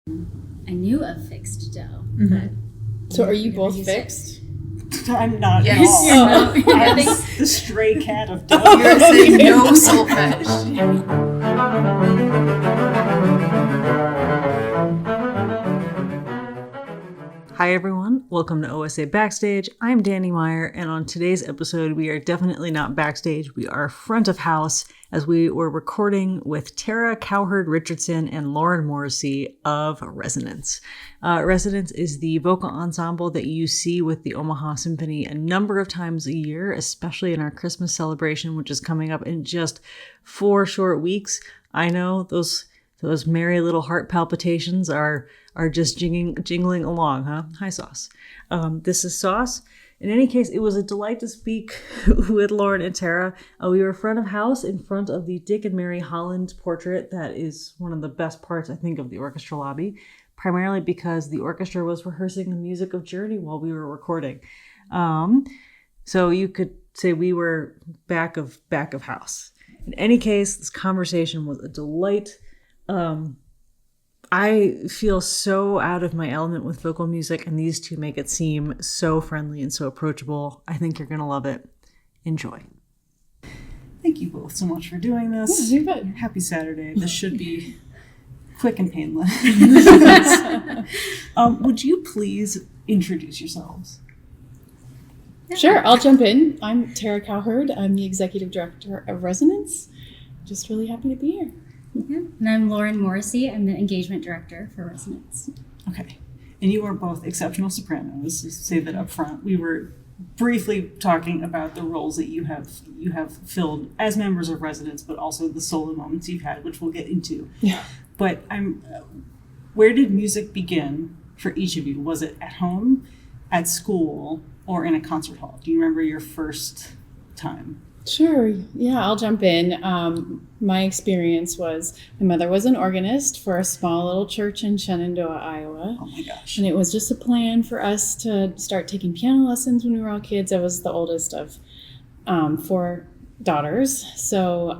I knew of fixed dough. Mm-hmm. So are you both fixed? I'm not Yes. at all. You're not. I'm the stray cat of dough. You're saying no solfege. Hi everyone, welcome to OSA Backstage. I'm Dani Meyer, and on today's episode, we are definitely not backstage. We are front of house as we were recording with Tara Cowherd-Richardson and Lauren Morrissey of Resonance. Resonance is the vocal ensemble that you see with the Omaha Symphony a number of times a year, especially in our Christmas celebration, which is coming up in just 4 short weeks. I know those merry little heart palpitations are just jingling along, huh? Hi, Sauce. This is Sauce. In any case, it was a delight to speak with Lauren and Tara. We were front of house in front of the Dick and Mary Holland portrait. That is one of the best parts, I think, of the orchestra lobby, primarily because the orchestra was rehearsing the music of Journey while we were recording. So you could say we were back of house. In any case, this conversation was a delight. I feel so out of my element with vocal music, and these two make it seem so friendly and so approachable. I think you're going to love it. Enjoy. Thank you both so much for doing this. Yeah, you bet. Happy Saturday. This should be quick and painless. Would you please introduce yourselves? Sure, I'll jump in. I'm Tara Cowherd. I'm the Executive Director of Resonance. Just really happy to be here. Yeah. And I'm Lauren Morrissey. I'm the Engagement Director for Resonance. Okay. And you are both exceptional sopranos. Just to say that up front. We were briefly talking about the roles that you have filled as members of Resonance, but also the solo moments you've had, which we'll get into. Yeah. But where did music begin for each of you? Was it at home, at school, or in a concert hall? Do you remember your first time? Sure. Yeah, I'll jump in. My experience was my mother was an organist for a small little church in Shenandoah, Iowa. Oh my gosh. And it was just a plan for us to start taking piano lessons when we were all kids. I was the oldest of 4 daughters. So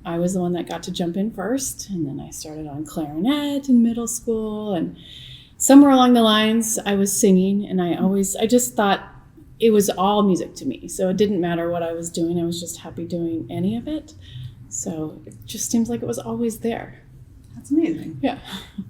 I was the one that got to jump in first. And then I started on clarinet in middle school. And somewhere along the lines, I was singing. And I just thought, it was all music to me. So it didn't matter what I was doing. I was just happy doing any of it. So it just seems like it was always there. That's amazing. Yeah.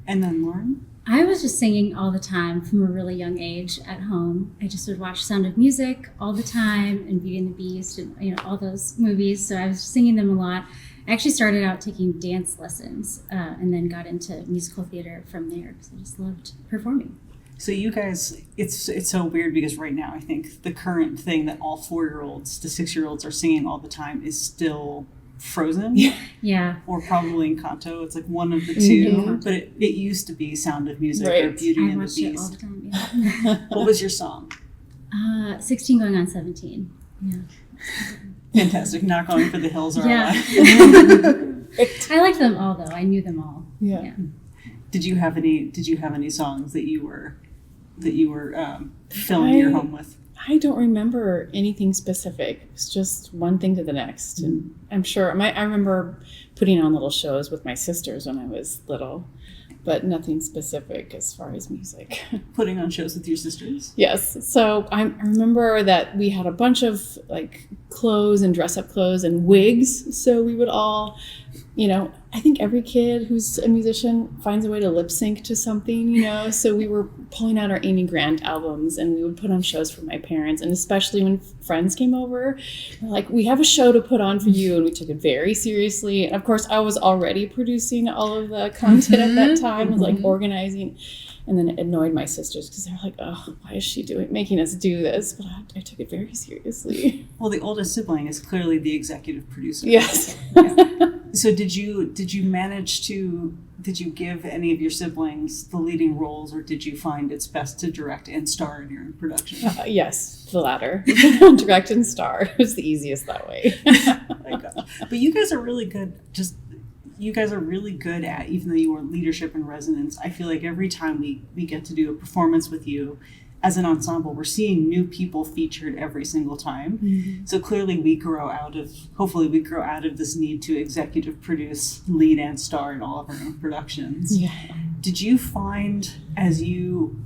And then Lauren? I was just singing all the time from a really young age at home. I just would watch Sound of Music all the time and Beauty and the Beast and all those movies. So I was singing them a lot. I actually started out taking dance lessons and then got into musical theater from there because I just loved performing. So you guys, it's so weird because right now I think the current thing that all 4-year-olds to 6-year-olds are singing all the time is still Frozen. Yeah. Or probably Encanto. It's like one of the two. Mm-hmm. But it used to be Sound of Music Right. or Beauty I and the watched it all Beast. the time. Yeah. What was your song? 16 going on 17. Yeah. Fantastic. Not Going for the Hills Are Yeah. Alive. I liked them all though. I knew them all. Yeah. Did you have any songs that you were filling your home with? I don't remember anything specific. It was just one thing to the next. And I'm sure I remember putting on little shows with my sisters when I was little, but nothing specific as far as music. Putting on shows with your sisters? Yes. So I remember that we had a bunch of like clothes and dress up clothes and wigs. So we would all, I think every kid who's a musician finds a way to lip sync to something, so we were pulling out our Amy Grant albums and we would put on shows for my parents. And especially when friends came over, they're like, we have a show to put on for you. And we took it very seriously. And of course, I was already producing all of the content at that time, was like organizing. And then it annoyed my sisters because they're like, oh, why is she making us do this? But I took it very seriously. Well, the oldest sibling is clearly the executive producer. Yes. Yeah. So did you give any of your siblings the leading roles, or did you find it's best to direct and star in your own production? Yes, the latter. Direct and star. It's the easiest that way. My gosh. But you guys are really good. You guys are really good at, even though you were leadership and resonance, I feel like every time we get to do a performance with you, as an ensemble, we're seeing new people featured every single time. Mm-hmm. So clearly hopefully we grow out of this need to executive produce, lead and star in all of our own productions. Yeah. Did you find, as you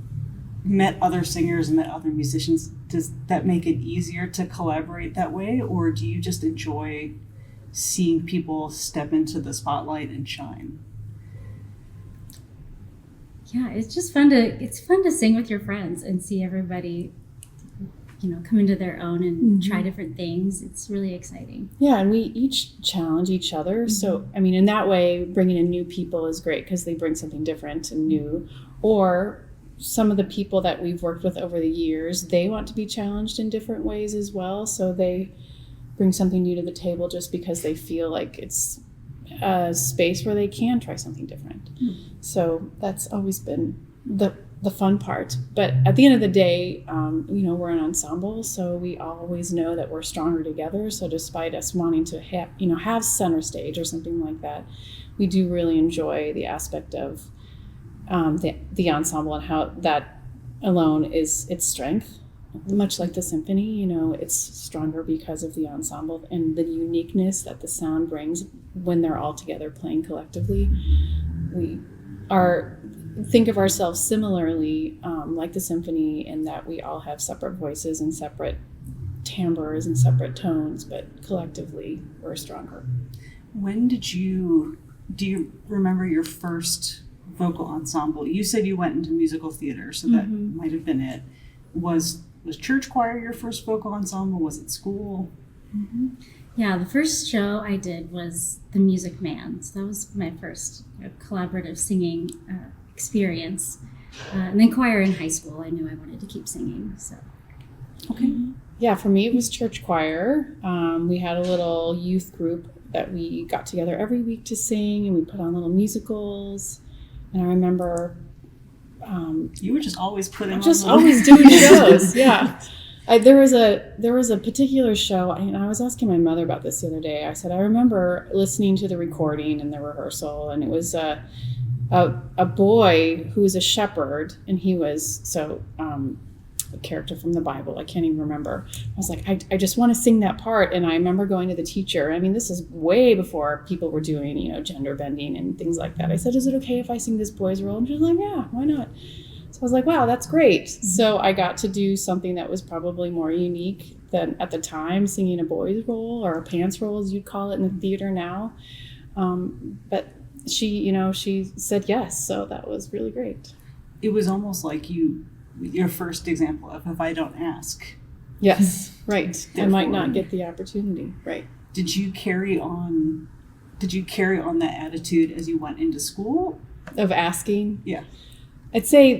met other singers and met other musicians, does that make it easier to collaborate that way? Or do you just enjoy seeing people step into the spotlight and shine? Yeah, it's just fun to sing with your friends and see everybody, come into their own and try different things. It's really exciting. Yeah, and we each challenge each other. Mm-hmm. So, I mean, in that way, bringing in new people is great because they bring something different and new. Or some of the people that we've worked with over the years, they want to be challenged in different ways as well. So they bring something new to the table just because they feel like it's a space where they can try something different. So that's always been the fun part. But at the end of the day, we're an ensemble, so we always know that we're stronger together. So despite us wanting to have center stage or something like that, we do really enjoy the aspect of the ensemble and how that alone is its strength. Much like the symphony, it's stronger because of the ensemble and the uniqueness that the sound brings when they're all together playing collectively. We think of ourselves similarly, like the symphony, in that we all have separate voices and separate timbres and separate tones, but collectively we're stronger. Do you remember your first vocal ensemble? You said you went into musical theater, so that might have been it. Was church choir your first vocal ensemble? Was it school? Mm-hmm. Yeah, the first show I did was The Music Man. So that was my first collaborative singing experience. And then choir in high school. I knew I wanted to keep singing. So. Okay. Yeah, for me it was church choir. We had a little youth group that we got together every week to sing, and we put on little musicals. And I remember you were just always putting on always doing shows. Yeah. There was a particular show, and I was asking my mother about this the other day. I said, I remember listening to the recording and the rehearsal, and it was a boy who was a shepherd, and he was a character from the Bible. I can't even remember. I was like, I just want to sing that part. And I remember going to the teacher. I mean, this is way before people were doing, gender bending and things like that. I said, is it okay if I sing this boy's role? And she was like, yeah, why not? So I was like, wow, that's great. So I got to do something that was probably more unique than at the time, singing a boy's role, or a pants role, as you'd call it in the theater now. But she said yes. So that was really great. It was almost like your first example of if I don't ask. Yes, right. I might not get the opportunity. Right. Did you carry on that attitude as you went into school? Of asking? Yeah. I'd say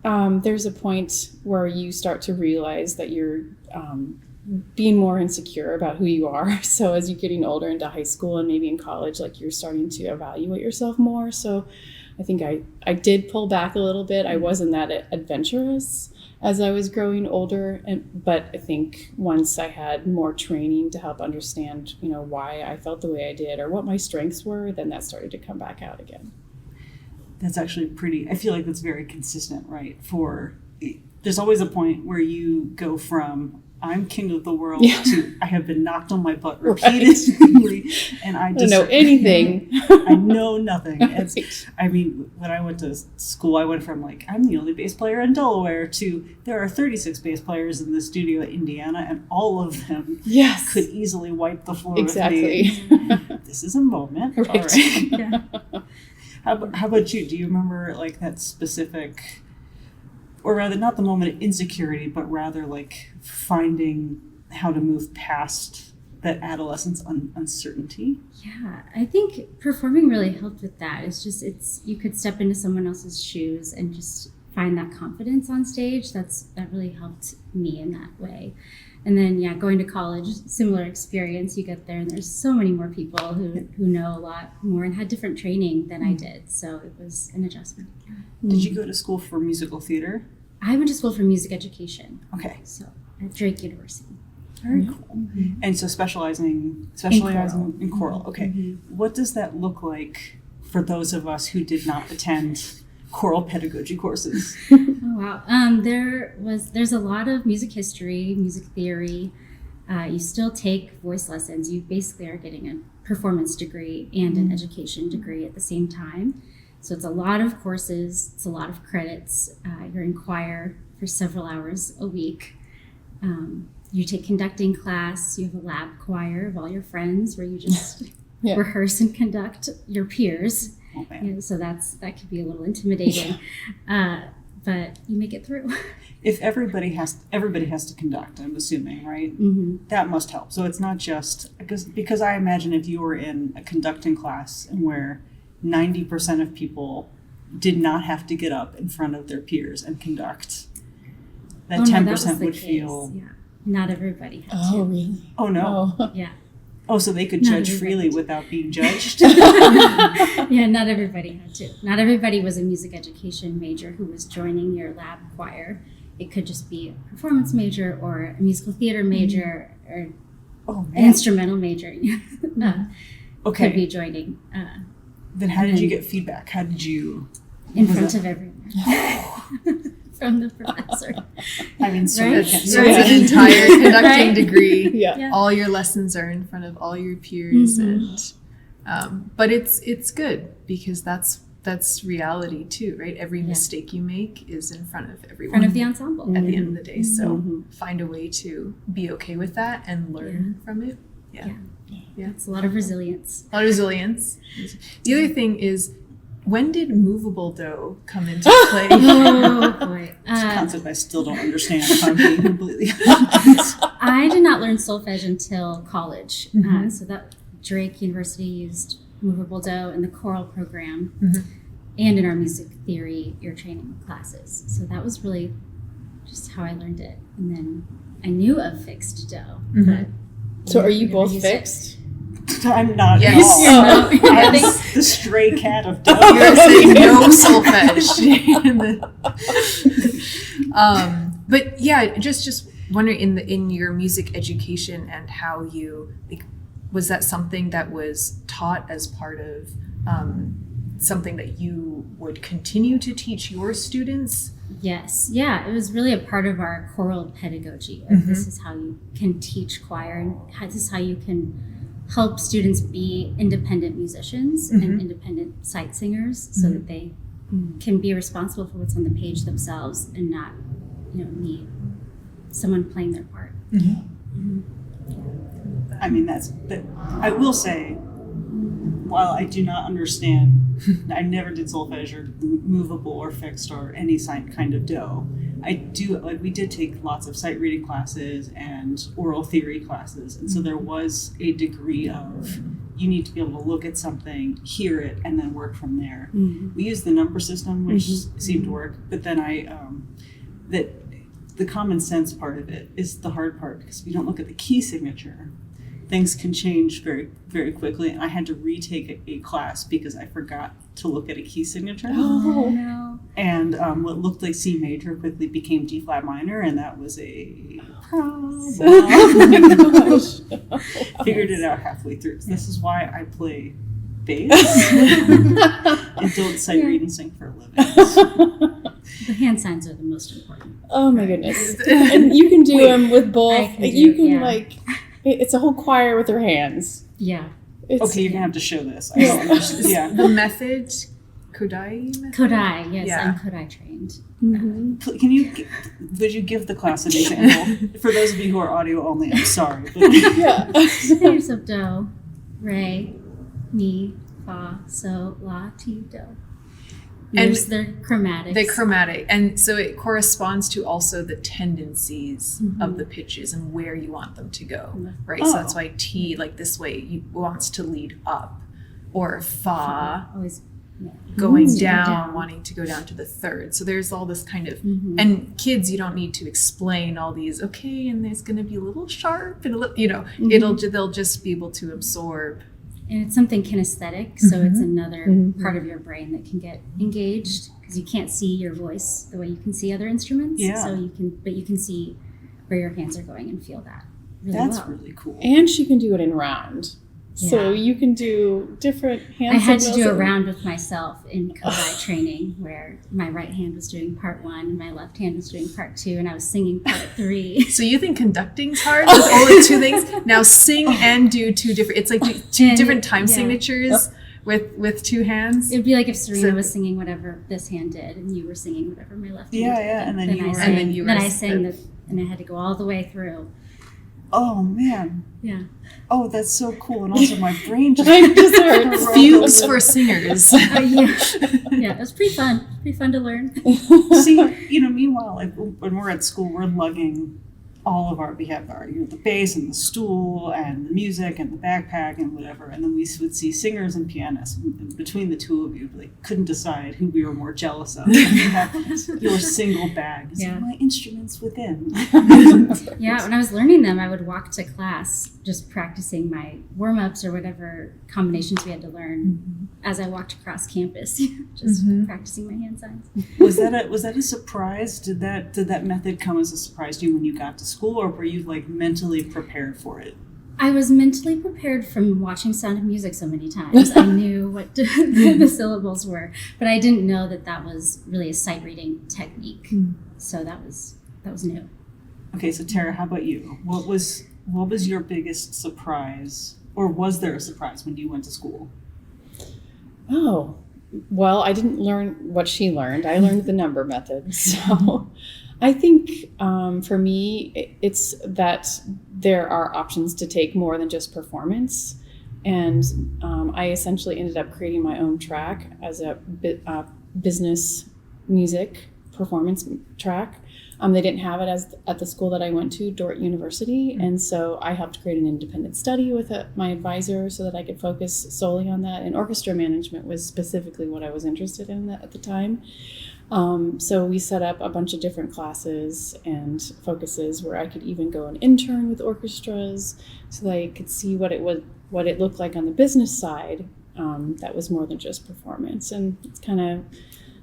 that there's a point where you start to realize that you're being more insecure about who you are. So as you're getting older into high school and maybe in college, like you're starting to evaluate yourself more. So I think I did pull back a little bit. I wasn't that adventurous as I was growing older, but I think once I had more training to help understand, why I felt the way I did or what my strengths were, then that started to come back out again. That's actually I feel like that's very consistent, right? There's always a point where you go from I'm king of the world to I have been knocked on my butt repeatedly, right. And I just don't know anything. I know nothing. Right. I mean, when I went to school, I went from I'm the only bass player in Delaware to there are 36 bass players in the studio at Indiana, and all of them could easily wipe the floor with me. This is a moment. Right. All right. Yeah. How about you? Do you remember that specific, or rather not the moment of insecurity, but rather finding how to move past that adolescence uncertainty? Yeah, I think performing really helped with that. You could step into someone else's shoes and just find that confidence on stage. That really helped me in that way. And then, going to college, similar experience. You get there and there's so many more people who know a lot more and had different training than I did. So it was an adjustment. Did you go to school for musical theater? I went to school for music education. Okay. So at Drake University. Very cool. Mm-hmm. And so specializing in choral. Okay. Mm-hmm. What does that look like for those of us who did not attend choral pedagogy courses? Oh, wow. There's a lot of music history, music theory. You still take voice lessons. You basically are getting a performance degree and an education degree at the same time. So it's a lot of courses. It's a lot of credits. You're in choir for several hours a week. You take conducting class. You have a lab choir of all your friends where you just rehearse and conduct your peers. Oh, man. You know, so that could be a little intimidating, but you make it through. If everybody has to conduct, I'm assuming, right? Mm-hmm. That must help. So it's not just because I imagine if you were in a conducting class and where 90% of people did not have to get up in front of their peers and conduct, that 10% would feel. Yeah. Not everybody had Oh, to. really? Oh no. Oh. Yeah. Oh, so they could Not judge everybody freely did. without being judged? Yeah, not everybody had to. Not everybody was a music education major who was joining your lab choir. It could just be a performance major or a musical theater major or Oh, an man. instrumental major. Okay. Could be joining Then how did you get feedback? How did you? in Was front it- of everyone from the professor. I mean, so Right? So it's an entire conducting Right? degree. Yeah. Yeah. All your lessons are in front of all your peers, Mhm. and but it's good because that's reality too, right? Every Yeah. mistake you make is in front of In everyone front of the ensemble. at the end of the day. So Mhm. find a way to be okay with that and learn from it. Yeah. It's a lot of resilience. A lot of resilience. The other thing is, when did movable dough come into play? Oh boy. It's a concept I still don't understand, if I'm being completely honest. I did not learn solfege until college. Mhm. So that Drake University used movable dough in the choral program Mhm. and in our music theory ear training classes. So that was really just how I learned it. And then I knew of fixed dough. Mhm. But So are you never both used it. fixed? I'm not Yes. at all. You're not. I'm the stray cat of dough. You're saying no solfege. But yeah, just wondering in your music education and how you was that something that was taught as part of something that you would continue to teach your students? Yes. Yeah. It was really a part of our choral pedagogy. Of This is how you can teach choir and this is how you can help students be independent musicians and independent sight singers so that they can be responsible for what's on the page themselves and not, need someone playing their part. I mean, but I will say, while I do not understand, I never did solfege or movable or fixed or any kind of dough. I do, we did take lots of sight reading classes and oral theory classes. And so there was a degree of, you need to be able to look at something, hear it, and then work from there. We used the number system, which seemed to work, but then that the common sense part of it is the hard part because if you don't look at the key signature, things can change very, very quickly. And I had to retake a class because I forgot to look at a key signature. Oh. no. And what looked like C major quickly became D flat minor, and that was a problem. Figured it out halfway through. So this is why I play bass and don't sight read and sing for a living. The hand signs are the most important. Oh my goodness. And you can do them with both. I can do You it, can yeah. it's a whole choir with their hands. Yeah. It's, Okay, you're gonna have to show this. I don't understand. Yeah. The method, Kodai method? Kodai, yes, Yeah. I'm Kodai trained. Would you give the class an example? For those of you who are audio only, I'm sorry. But Yeah. There's of do, re, mi, fa, so, la, ti, do. And There's the chromatics. The chromatic, and so it corresponds to also the tendencies of the pitches and where you want them to go, right? So that's why T, like this way, you wants to lead up, or Fa Always, going to go down, down. wanting to go down to the third. So there's all this kind of, and kids, you don't need to explain all these. Okay, and there's going to be a little sharp and a little, they'll just be able to absorb. And it's something kinesthetic, so it's another part of your brain that can get engaged because you can't see your voice the way you can see other instruments. Yeah. So you can see where your hands are going and feel that really that's well. really cool. And she can do it in round. So Yeah. you can do different hand I had to signals do a and- round with myself in Kodai training where my right hand was doing part 1 and my left hand was doing part 2 and I was singing part 3. So you think conducting's hard? There's only 2 things. Now sing and do 2 different. It's like 2 And- different time yeah. signatures with 2 hands. It'd be like if Serena So- was singing whatever this hand did and you were singing whatever my left hand Yeah, did. yeah, and then you I were- sang, And then you were I sang and I had to go all the way through. Oh man. Yeah. Oh, that's so cool. And also my brain just I just heard Fugues for singers. Yeah. Yeah, it was pretty fun. Pretty fun to learn. see, meanwhile, like when we're at school, we're lugging all of we have the bass and the stool and the music and the backpack and whatever. And then we would see singers and pianists. And between the two of you, like couldn't decide who we were more jealous of. You have your single bag. It's Yeah. my instruments within. Yeah, when I was learning them, I would walk to class just practicing my warm-ups or whatever combinations we had to learn as I walked across campus, just practicing my hand signs. Was that a surprise? Did that method come as a surprise to you when you got to school, or were you like mentally prepared for it? I was mentally prepared from watching Sound of Music so many times. I knew what the syllables were, but I didn't know that was really a sight reading technique. So that was new. Okay, so Tara, how about you? What was your biggest surprise, or was there a surprise when you went to school? Oh, well, I didn't learn what she learned. I learned the number method. So I think for me, it's that there are options to take more than just performance. And I essentially ended up creating my own track as a business music performance track. They didn't have it at the school that I went to, Dordt University, and so I helped create an independent study with my advisor so that I could focus solely on that. And orchestra management was specifically what I was interested in at the time. So we set up a bunch of different classes and focuses where I could even go and intern with orchestras so that I could see what it looked like on the business side. That was more than just performance, and it's kind of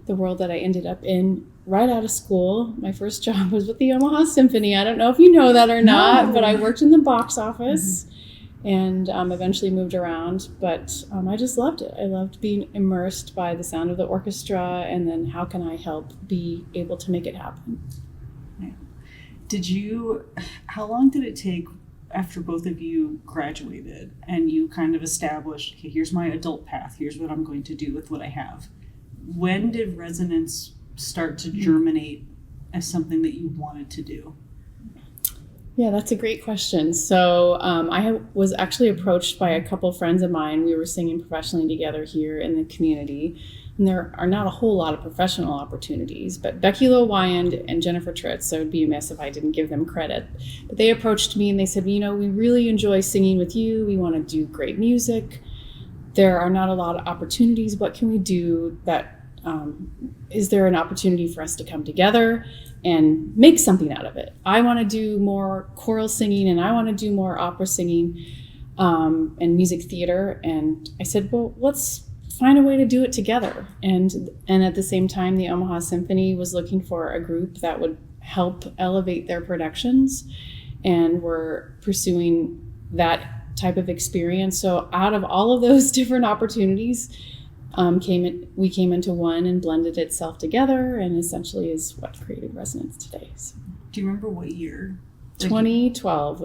the world that I ended up in right out of school. My first job was with the Omaha Symphony. I don't know if you know that or not, but I worked in the box office and eventually moved around. But I just loved it. I loved being immersed by the sound of the orchestra, and then how can I help be able to make it happen? How long did it take after both of you graduated and you kind of established, okay, here's my adult path, here's what I'm going to do with what I have? When did resonance start to germinate as something that you wanted to do? Yeah, that's a great question. So I was actually approached by a couple friends of mine. We were singing professionally together here in the community. And there are not a whole lot of professional opportunities, but Becky Lowe Wyand and Jennifer Tritz, so it would be amiss if I didn't give them credit. But they approached me and they said, we really enjoy singing with you. We want to do great music. There are not a lot of opportunities. What can we do that is there an opportunity for us to come together and make something out of it? I want to do more choral singing and I want to do more opera singing and music theater. And I said, well, let's find a way to do it together. And at the same time, the Omaha Symphony was looking for a group that would help elevate their productions, and we're pursuing that type of experience. So out of all of those different opportunities, we came into one and blended itself together, and essentially is what created Resonance today. So Do you remember what year? 2012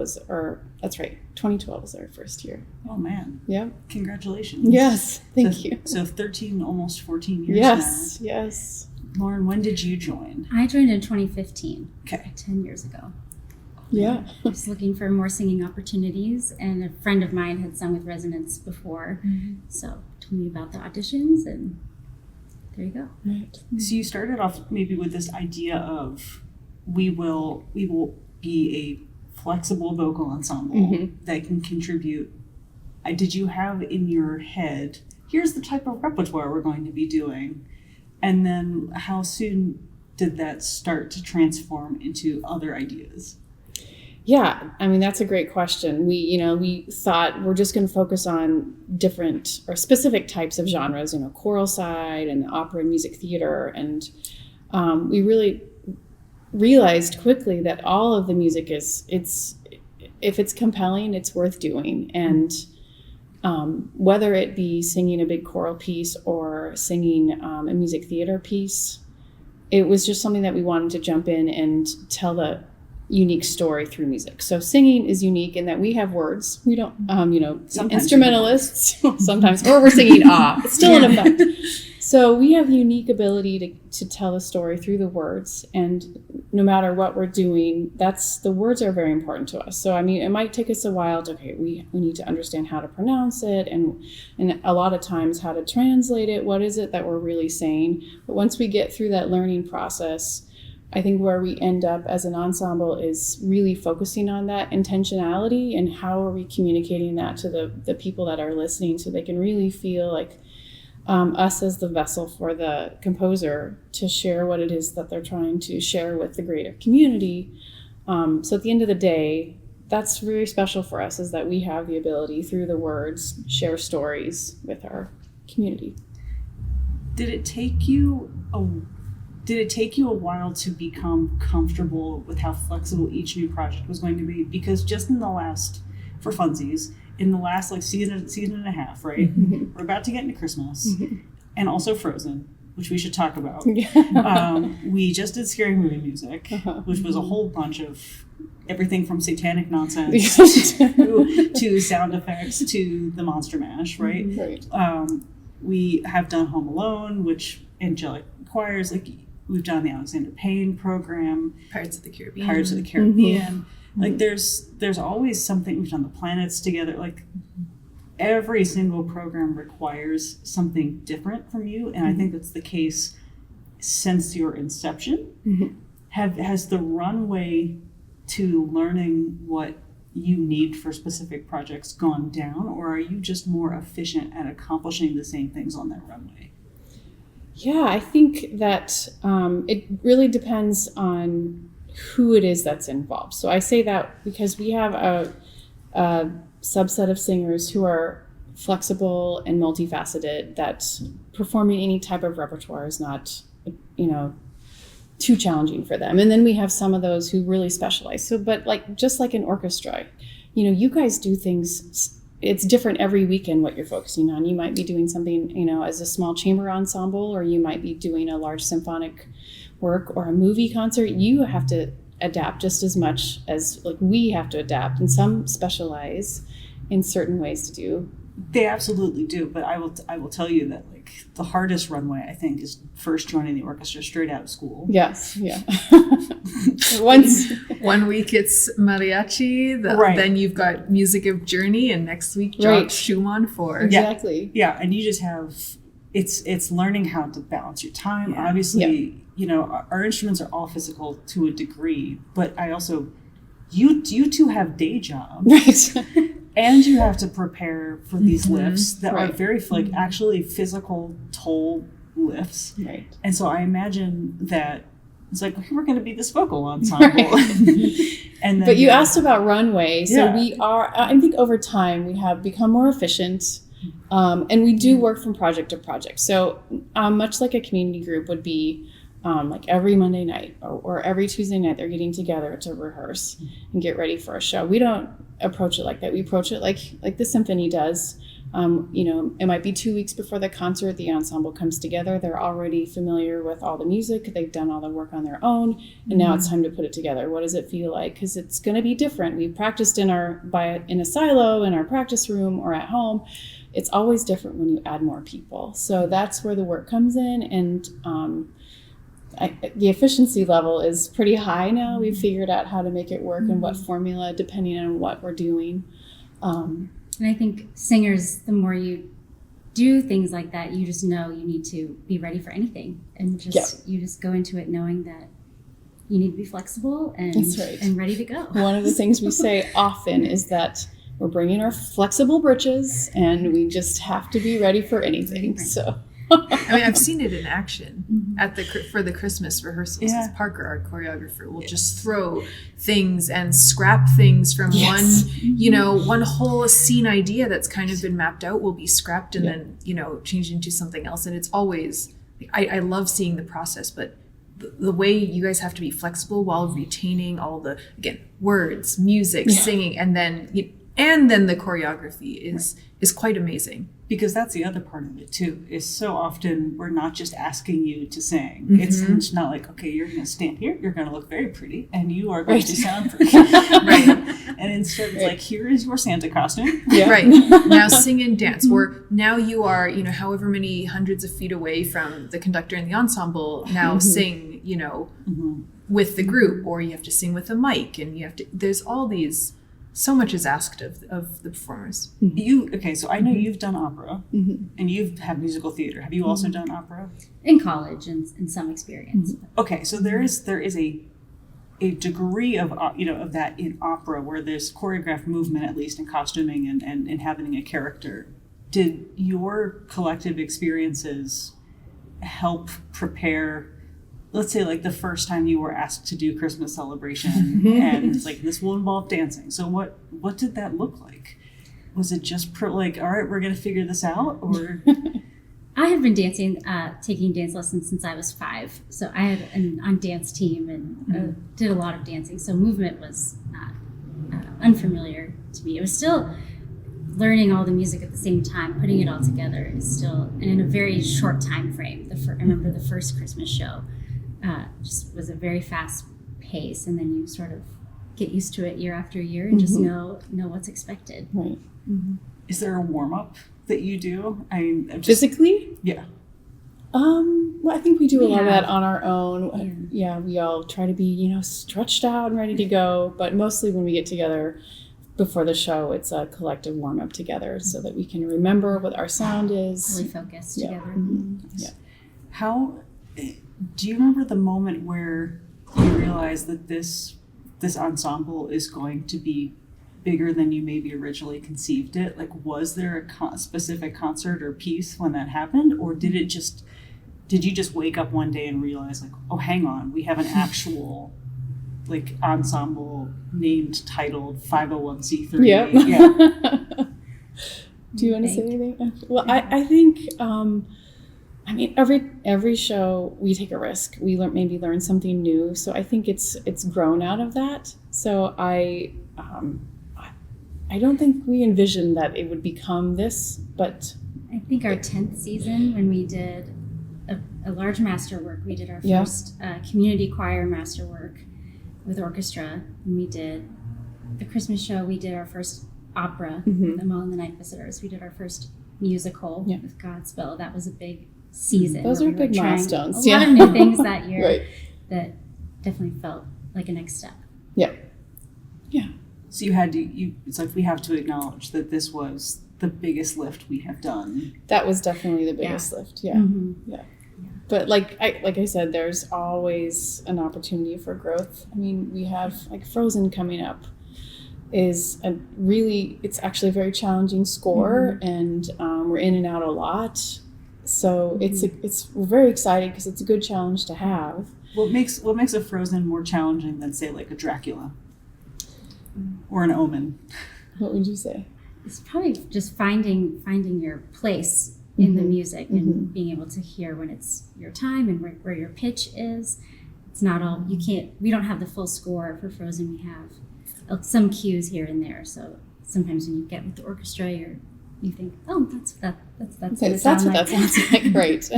that's right. 2012 was our first year. Oh man. Yeah. Congratulations. Yes. Thank you. So 13, almost 14 years Yes. now. Yes. Lauren, when did you join? I joined in 2015, Okay. 10 years ago. Yeah. I was looking for more singing opportunities, and a friend of mine had sung with Resonance before, so told me about the auditions, and there you go. Right. So you started off maybe with this idea of we will be a flexible vocal ensemble that can contribute. Did you have in your head, here's the type of repertoire we're going to be doing? And then how soon did that start to transform into other ideas? Yeah, I mean, that's a great question. We thought we're just going to focus on different or specific types of genres, choral side and the opera and music theater. And we really realized quickly that all of the music if it's compelling, it's worth doing. And whether it be singing a big choral piece or singing a music theater piece, it was just something that we wanted to jump in and tell the unique story through music. So singing is unique in that we have words. We don't, Sometimes instrumentalists sometimes, or we're singing it's still in effect. So we have the unique ability to tell a story through the words, and no matter what we're doing, the words are very important to us. So, I mean, it might take us a while to, we need to understand how to pronounce it, and a lot of times how to translate it. What is it that we're really saying? But once we get through that learning process, I think where we end up as an ensemble is really focusing on that intentionality and how are we communicating that to the people that are listening, so they can really feel like us as the vessel for the composer to share what it is that they're trying to share with the greater community. So at the end of the day, that's very special for us, is that we have the ability through the words share stories with our community. Did it take you a while to become comfortable with how flexible each new project was going to be? Because just in the last, for funsies, in the last season and a half, right? Mm-hmm. We're about to get into Christmas, mm-hmm. and also Frozen, which we should talk about. We just did Scary Movie music, which was a whole bunch of everything from satanic nonsense to sound effects to the Monster Mash, right? Right. We have done Home Alone, which angelic choirs, we've done the Alexander Payne program, Pirates of the Caribbean. Mm-hmm. Like there's always something. We've done the planets together. Like every single program requires something different from you, and I think that's the case since your inception. Mm-hmm. Has the runway to learning what you need for specific projects gone down, or are you just more efficient at accomplishing the same things on that runway? Yeah, I think that it really depends on who it is that's involved. So I say that because we have a subset of singers who are flexible and multifaceted, that performing any type of repertoire is not, too challenging for them. And then we have some of those who really specialize. So, but just like an orchestra, you guys do things, it's different every weekend what you're focusing on. You might be doing something, as a small chamber ensemble, or you might be doing a large symphonic work or a movie concert. You have to adapt just as much as we have to adapt, and some specialize in certain ways to do. They absolutely do, but I will tell you that the hardest runway, I think, is first joining the orchestra straight out of school. Yes, yeah. Once 1 week it's mariachi, right. Then you've got music of Journey, and next week Jock Schumann 4. Exactly. Yeah, and you just have it's learning how to balance your time. Yeah. Obviously, our instruments are all physical to a degree, but I also you two have day jobs. Right. And you have to prepare for these lifts that right. are very actually physical toll lifts. Right. And so I imagine that it's we're going to be this vocal ensemble. Right. And then, but you asked about runway. So yeah. we are, I think over time we have become more efficient, and we do work from project to project. So much like a community group would be, every Monday night or every Tuesday night, they're getting together to rehearse and get ready for a show. We don't approach it like that. We approach it like the symphony does. It might be 2 weeks before the concert, the ensemble comes together. They're already familiar with all the music. They've done all the work on their own. And now it's time to put it together. What does it feel like? Because it's going to be different. We practiced in a silo, in our practice room, or at home. It's always different when you add more people. So that's where the work comes in. And the efficiency level is pretty high now. We've figured out how to make it work and what formula, depending on what we're doing. And I think singers, the more you do things like that, you just know you need to be ready for anything. And you just go into it knowing that you need to be flexible and, That's right. and ready to go. One of the things we say often is that we're bringing our flexible britches and we just have to be ready for anything. So. I've seen it in action for the Christmas rehearsals. Yeah. Parker, our choreographer, will just throw things and scrap things from one whole scene idea that's kind of been mapped out will be scrapped and then, changed into something else. And it's always, I love seeing the process, but the way you guys have to be flexible while retaining all the, again, words, music, singing, and then and then the choreography is quite amazing. Because that's the other part of it too, is so often we're not just asking you to sing. Mm-hmm. It's not like, okay, you're going to stand here, you're going to look very pretty, and you are going to sound pretty. Right. And instead it's like, here is your Santa costume. Yeah. Right. Now sing and dance. Or now you are, however many hundreds of feet away from the conductor and the ensemble, now sing, with the group, or you have to sing with a mic, and there's all these, so much is asked of the performers. So I know you've done opera, and you've had musical theater. Have you also done opera? In college and some experience. Okay, so there is a degree of of that in opera where there's choreographed movement, at least in costuming and having a character. Did your collective experiences help prepare, let's say, like the first time you were asked to do Christmas celebration and it's like, this will involve dancing. So what did that look like? Was it just all right, we're going to figure this out? Or I have been dancing, taking dance lessons since I was 5. So I had an on dance team and did a lot of dancing. So movement was not unfamiliar to me. It was still learning all the music at the same time, putting it all together is still, and in a very short time frame. I remember the first Christmas show just was a very fast pace, and then you sort of get used to it year after year and just know what's expected. Right. is there a warm-up that you do? Physically? Yeah. Well, I think we do a lot of Yeah. that on our own. Yeah, we all try to be, stretched out and ready to go. But mostly when we get together before the show, it's a collective warm-up together so that we can remember what our sound is. Really focused Yeah. together. Yeah. How do you remember the moment where you realized that this ensemble is going to be bigger than you maybe originally conceived it? Like, was there a specific concert or piece when that happened, or did you just wake up one day and realize, like, oh, hang on, we have an actual like ensemble named, titled 501c3? Yeah. Yeah. Do you want to say anything? Well, I think, every show we take a risk. We learn something new. So I think it's grown out of that. So I don't think we envisioned that it would become this, but I think our 10th season, when we did a large masterwork, we did our first community choir masterwork with orchestra, and we did the Christmas show. We did our first opera, The Mall and the Night Visitors. We did our first musical with Godspell. That was a big season. Those where are we were big trying milestones. A lot of new things that year Right. that definitely felt like a next step. Yeah. So it's like, we have to acknowledge that this was the biggest lift we have done. That was definitely the biggest lift. Yeah. Yeah. But like I said, there's always an opportunity for growth. I mean, we have like Frozen coming up it's actually a very challenging score, and we're in and out a lot. So we're very excited because it's a good challenge to have. What makes a Frozen more challenging than, say, like a Dracula or an Omen? What would you say? It's probably just finding your place in the music and being able to hear when it's your time and where your pitch is. It's not all, we don't have the full score for Frozen. We have some cues here and there. So sometimes when you get with the orchestra, you think, oh, that's what it sounds like. That sounds like. Right.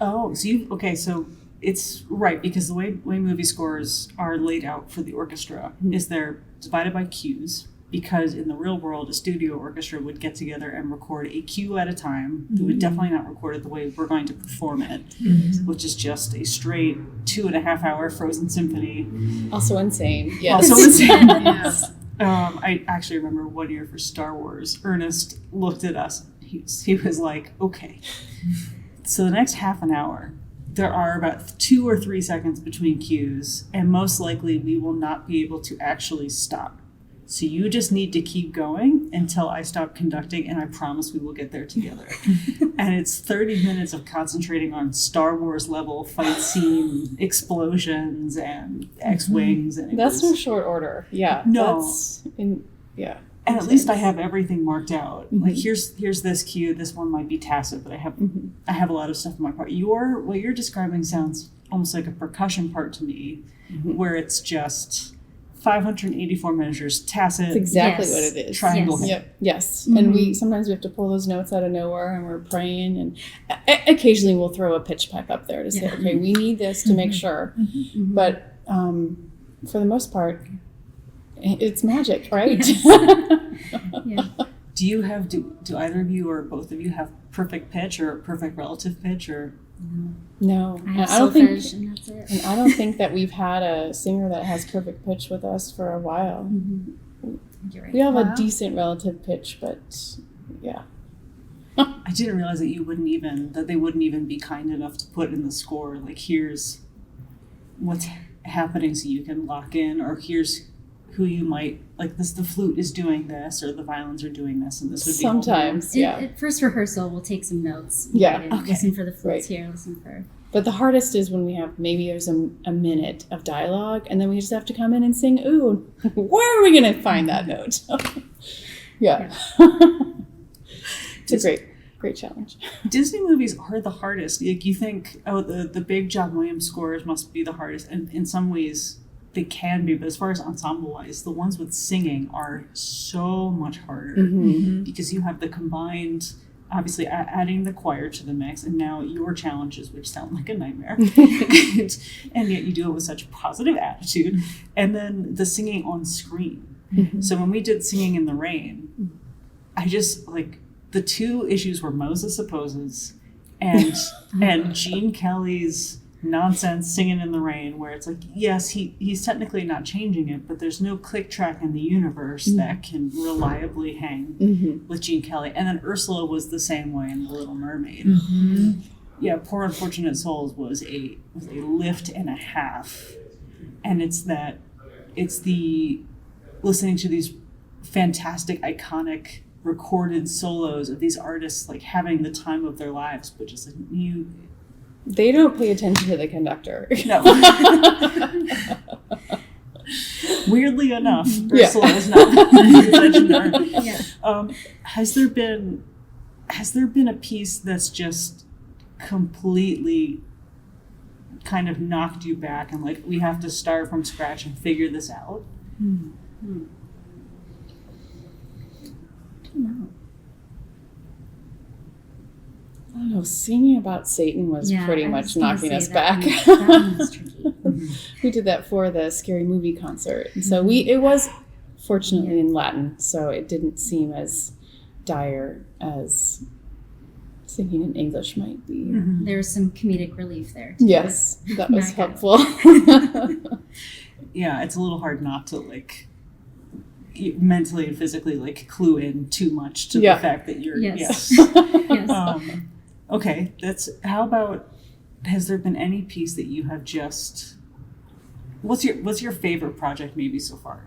Oh, so it's right, because the way movie scores are laid out for the orchestra is they're divided by cues, because in the real world, a studio orchestra would get together and record a cue at a time. They would definitely not record it the way we're going to perform it, which is just a straight 2.5-hour Frozen symphony. Also insane. Yes. Also insane. Yes. I actually remember one year for Star Wars, Ernest looked at us. He was like, okay, so the next half an hour, there are about 2 or 3 seconds between cues, and most likely we will not be able to actually stop. So you just need to keep going until I stop conducting, and I promise we will get there together. And it's 30 minutes of concentrating on Star Wars level fight scene explosions and X-Wings. And That's no short order. Yeah. No. Yeah. And at least I have everything marked out. Like, here's this cue. This one might be tacit, but I have a lot of stuff in my part. What you're describing sounds almost like a percussion part to me, where it's just 584 measures, tacit. That's exactly Yes. what it is. Triangle. Yes. Yep. Yes. Mhm. And we sometimes we have to pull those notes out of nowhere, and we're praying, and occasionally we'll throw a pitch pipe up there to say, Yeah. okay, we need this to make sure. Mhm. But for the most part, it's magic, right? Yeah. Do either of you or both of you have perfect pitch or perfect relative pitch or? No, I and have I don't think, solfege, and that's it. and I don't think that we've had a singer that has perfect pitch with us for a while. Mhm. You're right. We have Wow. a decent relative pitch, but yeah. I didn't realize that they wouldn't even be kind enough to put in the score, like, here's what's happening so you can lock in, or here's who you might, like, the flute is doing this, or the violins are doing this, and this would be Sometimes, yeah. At first rehearsal, we'll take some notes. Yeah. And Okay. listen for the flutes Right. here, listen for. But the hardest is when we have, maybe there's a minute of dialogue, and then we just have to come in and sing, ooh, where are we going to find that note? Yeah. It's a great challenge. Disney movies are the hardest. Like, you think, oh, the big John Williams scores must be the hardest, and in some ways they can be, but as far as ensemble-wise, the ones with singing are so much harder Mm-hmm. because you have the combined, obviously adding the choir to the mix, and now your challenges, which sound like a nightmare, and yet you do it with such positive attitude, and then the singing on screen. Mm-hmm. So when we did Singing in the Rain, I just, like, the two issues were Moses Opposes and Gene Kelly's nonsense Singing in the Rain, where it's like, yes, he's technically not changing it, but there's no click track in the universe that can reliably hang Mm-hmm. with Gene Kelly. And then Ursula was the same way in The Little Mermaid. Yeah, Poor Unfortunate Souls was a lift and a half. And it's the listening to these fantastic, iconic recorded solos of these artists, like, having the time of their lives, but just like, They don't pay attention to the conductor. no. Weirdly enough, Yeah. Ursula is not legendary. Yeah. Has there been a piece that's just completely kind of knocked you back and, like, we have to start from scratch and figure this out? No. I don't know, singing about Satan was pretty I much was gonna knocking say us that back. one- that one was tricky. We did that for the Scary Movie concert. And so it was fortunately in Latin, so it didn't seem as dire as singing in English might be. There was some comedic relief there. Too. Yes, that was I got it. helpful. Yeah, it's a little hard not to, like, mentally and physically, like, clue in too much to Yeah. the fact that you're Yes. yes. Yes. Okay, how about, has there been any piece that you have just, what's your favorite project maybe so far?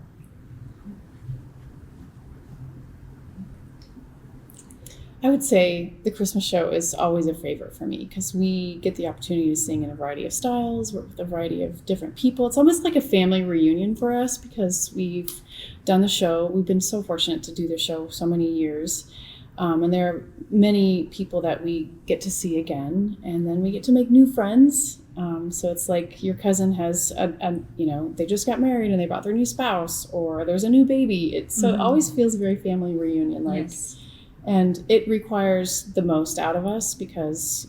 I would say the Christmas show is always a favorite for me because we get the opportunity to sing in a variety of styles, work with a variety of different people. It's almost like a family reunion for us because we've done the show. We've been so fortunate to do the show so many years. And there are many people that we get to see again, and then we get to make new friends. So it's like your cousin has they just got married and they brought their new spouse, or there's a new baby. So it always feels very family reunion like. Yes. And it requires the most out of us because,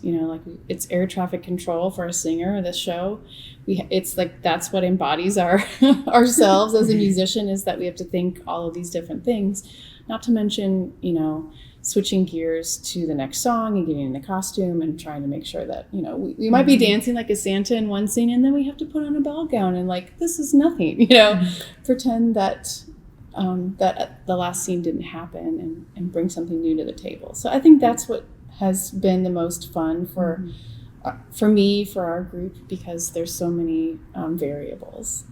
it's air traffic control for a singer, this show. It's like that's what embodies our ourselves as a musician, is that we have to think all of these different things. Not to mention, switching gears to the next song and getting in the costume and trying to make sure that, we might be dancing like a Santa in one scene and then we have to put on a ball gown and, like, this is nothing, pretend that that the last scene didn't happen and bring something new to the table. So I think that's what has been the most fun for me, for our group, because there's so many variables.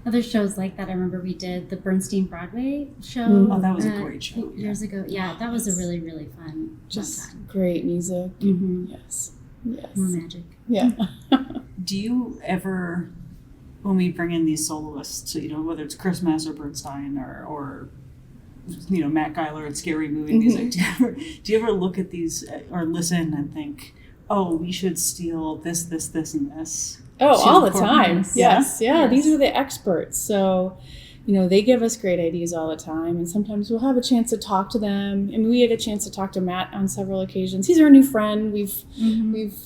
Other shows like that, I remember we did the Bernstein Broadway show. Oh, that was a great show. Years ago. Yeah, that was a really, really fun Just time. great music. Mm-hmm. Yes. More magic. Yeah. Do you ever, when we bring in these soloists, whether it's Christmas or Bernstein or Matt Geiler and Scary Movie music, do you ever look at these or listen and think, oh, we should steal this, and this? Oh, to all the incorporate? time. Yeah? Yes. Yeah. Yes. These are the experts. So, they give us great ideas all the time. And sometimes we'll have a chance to talk to them. And we had a chance to talk to Matt on several occasions. He's our new friend. We've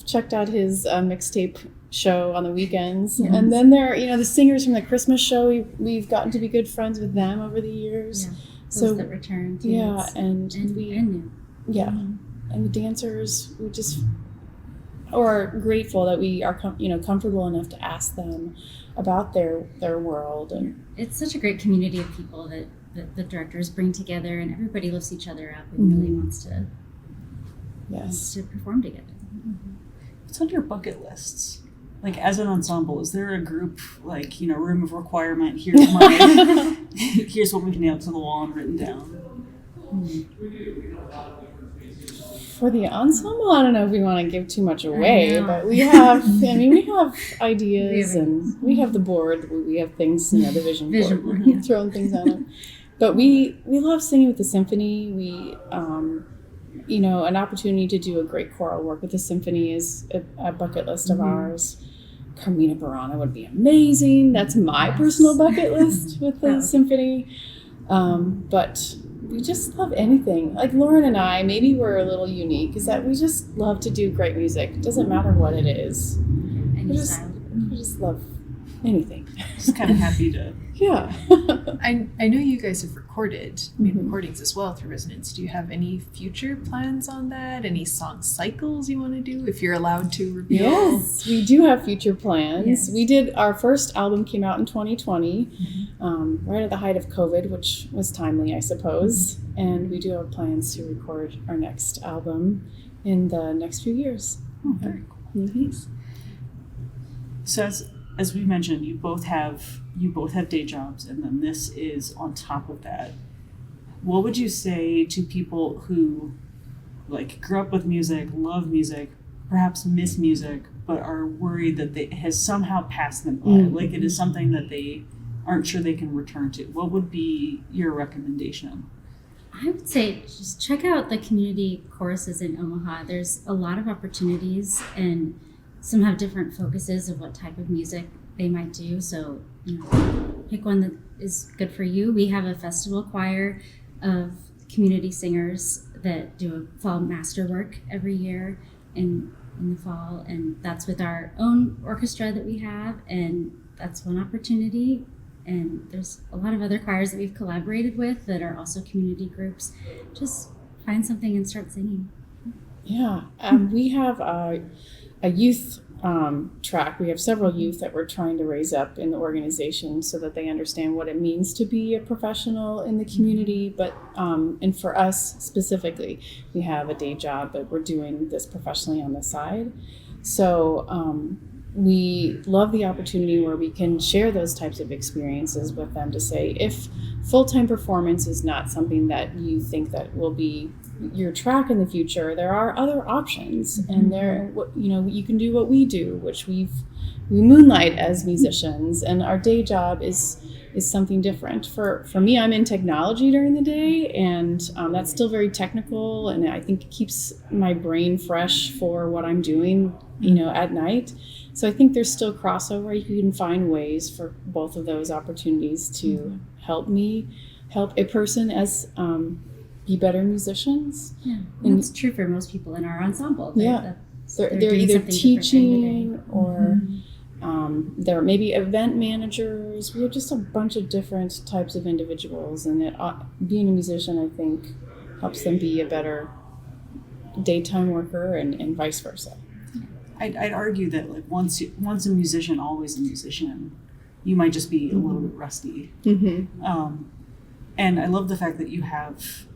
checked out his mixtape show on the weekends. Yes. And then the singers from the Christmas show, we've gotten to be good friends with them over the years. Yeah. Those So, that return to yeah. And new. yeah. And the dancers, we just are grateful that we are comfortable enough to ask them about their world. And It's such a great community of people that the directors bring together, and everybody lifts each other up and really wants yes. to perform together. What's on your bucket lists? Like, as an ensemble, is there a group, like, room of requirement, here's here's what we've nailed to the wall and written down? For the ensemble, I don't know if we want to give too much away, know. but we have ideas, Really? and we have the board, we have things, the vision Vision board, board, yeah. throwing things on it. But we love singing with the symphony. We, an opportunity to do a great choral work with the symphony is a bucket list of ours. Carmina Burana would be amazing. That's my personal bucket list with the symphony. But we just love anything. Like Lauren and I, maybe we're a little unique, is that we just love to do great music. It doesn't matter what it is. Any style. We just love anything. Just kind of happy to. Yeah. I know you guys have made recordings as well through Resonance. Do you have any future plans on that? Any song cycles you want to do, if you're allowed to reveal? Yes, we do have future plans. Yes. We did, our first album came out in 2020, right at the height of COVID, which was timely, I suppose. And we do have plans to record our next album in the next few years. Oh, very cool. So as we mentioned, you both have day jobs, and then this is on top of that. What would you say to people who grew up with music, love music, perhaps miss music, but are worried that it has somehow passed them by? Like it is something that they aren't sure they can return to. What would be your recommendation? I would say just check out the community choruses in Omaha. There's a lot of opportunities, and some have different focuses of what type of music they might do. So, pick one that is good for you. We have a festival choir of community singers that do a fall masterwork every year in the fall, and that's with our own orchestra that we have, and that's one opportunity. And there's a lot of other choirs that we've collaborated with that are also community groups. Just find something and start singing. Yeah, we have a youth track. We have several youth that we're trying to raise up in the organization so that they understand what it means to be a professional in the community. But and for us specifically, we have a day job, but we're doing this professionally on the side. So we love the opportunity where we can share those types of experiences with them, to say, if full-time performance is not something that you think that will be your track in the future, there are other options, and you can do what we do, which we moonlight as musicians, and our day job is something different. For me, I'm in technology during the day, and that's still very technical, and I think it keeps my brain fresh for what I'm doing, at night. So I think there's still crossover. You can find ways for both of those opportunities to help a person as be better musicians. Yeah, and it's true for most people in our ensemble. They're They're either teaching or they're maybe event managers. We have just a bunch of different types of individuals, and being a musician, I think, helps them be a better daytime worker, and vice versa. I'd argue that once a musician, always a musician. You might just be a little bit rusty. And I love the fact that you have.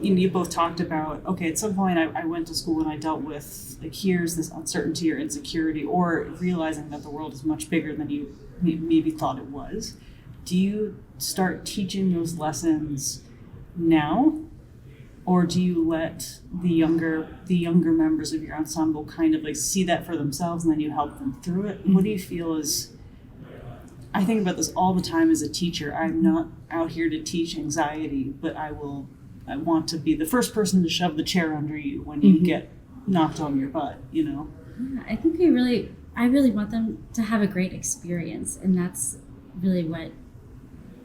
You both talked about, okay, at some point I went to school and I dealt with, here's this uncertainty or insecurity, or realizing that the world is much bigger than you maybe thought it was. Do you start teaching those lessons now, or do you let the younger members of your ensemble kind of see that for themselves, and then you help them through it? What do you feel is, I think about this all the time as a teacher. I'm not out here to teach anxiety, but I want to be the first person to shove the chair under you when you get knocked on your butt, Yeah, I think we really I really want them to have a great experience, and that's really what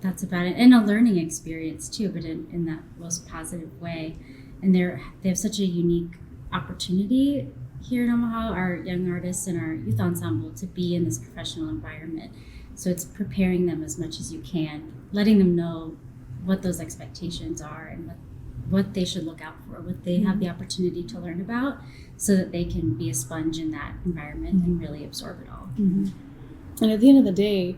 that's about it. And a learning experience too, but in that most positive way. And they have such a unique opportunity here in Omaha, our young artists and our youth ensemble, to be in this professional environment. So it's preparing them as much as you can, letting them know what those expectations are and what they should look out for, what they have the opportunity to learn about, so that they can be a sponge in that environment and really absorb it all. And at the end of the day,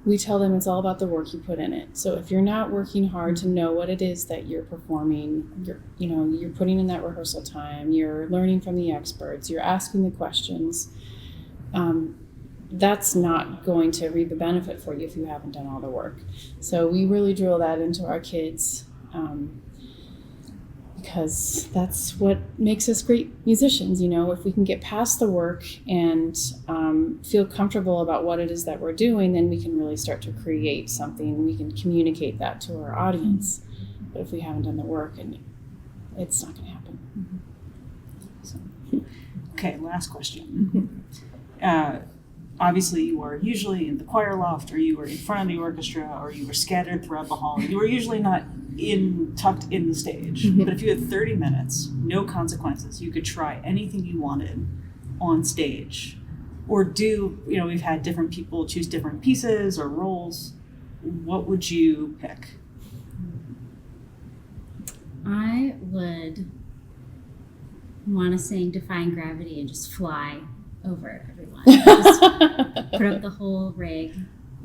we tell them it's all about the work you put in it. So if you're not working hard to know what it is that you're performing, you're putting in that rehearsal time, you're learning from the experts, you're asking the questions, that's not going to reap a benefit for you if you haven't done all the work. So we really drill that into our kids, because that's what makes us great musicians. If we can get past the work and feel comfortable about what it is that we're doing, then we can really start to create something. We can communicate that to our audience. But if we haven't done the work, it's not going to happen. So. Okay, last question. Obviously, you are usually in the choir loft, or you were in front of the orchestra, or you were scattered throughout the hall. You were usually not tucked in the stage. But if you had 30 minutes, no consequences, you could try anything you wanted on stage, or we've had different people choose different pieces or roles. What would you pick? I would want to sing Defying Gravity and just fly over everyone. Just put up the whole rig.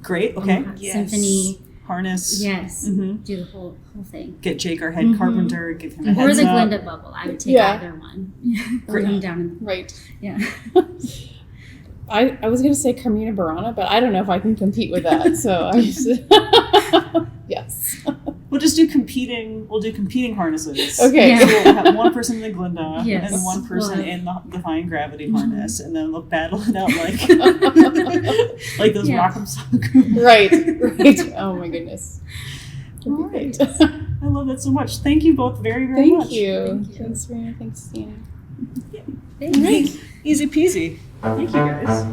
Great, okay. Symphony. Harness. Yes. Do the whole thing. Get Jake, our head carpenter, give him a heads up. Or the Glinda bubble. I would take either one. Put them down in the Right. Yeah. I was going to say Carmina Burana, but I don't know if I can compete with that. So I just, yes. We'll just do competing. We'll do competing harnesses. Okay. Yeah. So we'll have one person in the Glinda Yes. and one person in the Defying Gravity harness, and then they'll battle it out like those Yeah. Rock'em Sock'em. Right. Oh my goodness. That'd be great. I love that so much. Thank you both very, very much. Thank you. Thank you. Thanks, Serena. Thanks, Danny. Thanks. Easy peasy. Thank you, guys.